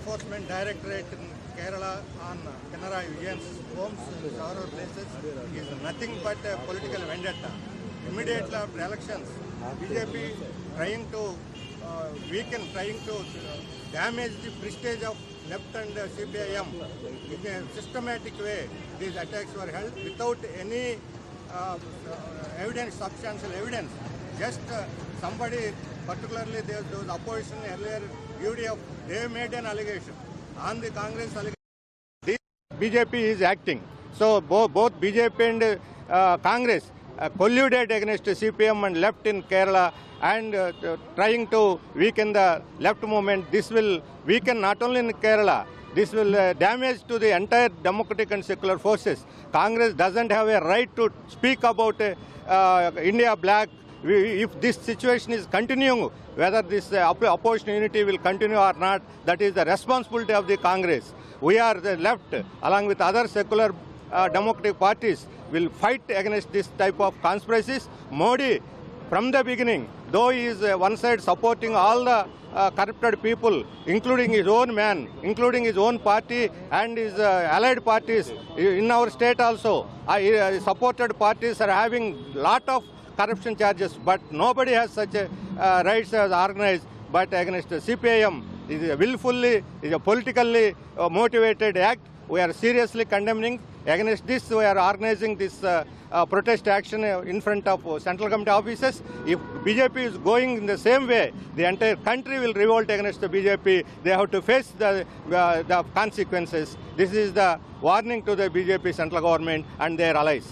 Enforcement Directorate in Kerala on Pinarayi Vijayan's homes in several places is nothing but a political vendetta. Immediately after elections, BJP trying to trying to damage the prestige of left and CPIM in a systematic way. These attacks were held without any evidence, substantial evidence. Just somebody, particularly those opposition earlier, UDF, they made an allegation on the Congress allegation. This BJP is acting. So both BJP and Congress colluded against CPM and left in Kerala and trying to weaken the left movement. This will weaken not only in Kerala, this will damage to the entire democratic and secular forces. Congress doesn't have a right to speak about India black. If this situation is continuing, whether this opposition unity will continue or not, that is the responsibility of the Congress. We are the left, along with other secular democratic parties, will fight against this type of conspiracies. Modi, from the beginning, though he is one side supporting all the corrupted people, including his own man, including his own party and his allied parties in our state also, supported parties are having lot of corruption charges, but nobody has such a rights as organized. But against CPIM, it is a willfully, it is a politically motivated act. We are seriously condemning. Against this, we are organizing this protest action in front of central government offices. If BJP is going in the same way, the entire country will revolt against the BJP. They have to face the consequences. This is the warning to the BJP central government and their allies.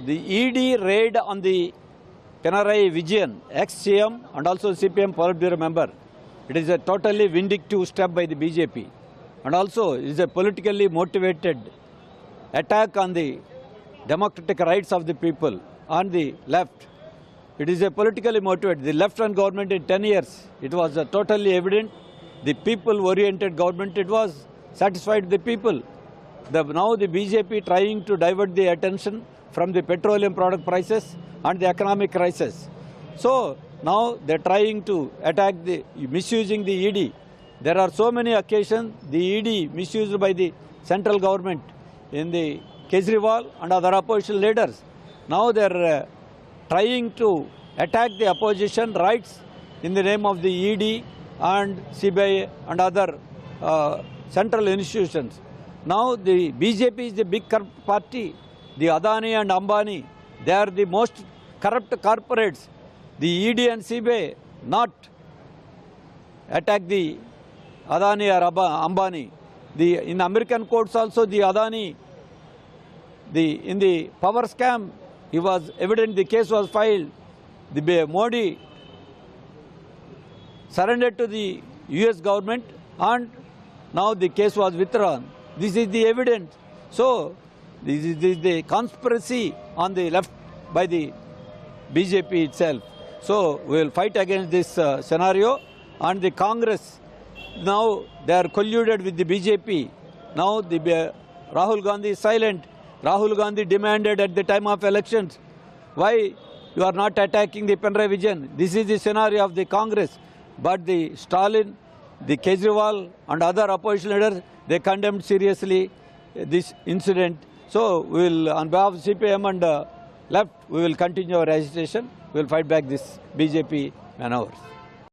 The ED raid on the Pinarayi Vijayan, ex-CM and also CPM Politburo member, it is a totally vindictive step by the BJP. And also it is a politically motivated attack on the democratic rights of the people on the left. It is a politically motivated. The left-hand government in 10 years, it was totally evident. The people-oriented government, it was satisfied the people. Now the BJP trying to divert the attention from the petroleum product prices and the economic crisis. So now they are trying to attack misusing the ED. There are so many occasions the ED misused by the central government in the Kejriwal and other opposition leaders. Now they are trying to attack the opposition rights in the name of the ED and CBI and other central institutions. Now the BJP is the big party. The Adani and Ambani, they are the most corrupt corporates. The ED and CBI not attack the Adani or Ambani. In American courts also the Adani, in the power scam, he was evident, the case was filed. The Modi surrendered to the US government and now the case was withdrawn. This is the evidence. So this is the conspiracy on the left by the BJP itself. So we will fight against this scenario, and the Congress, now they are colluded with the BJP. Now Rahul Gandhi is silent. Rahul Gandhi demanded at the time of elections, why you are not attacking the Pinarayi Vijayan? This is the scenario of the Congress. But the Stalin, the Kejriwal and other opposition leaders, they condemned seriously this incident. So we will, on behalf of CPM and left, we will continue our agitation. We will fight back this BJP maneuvers.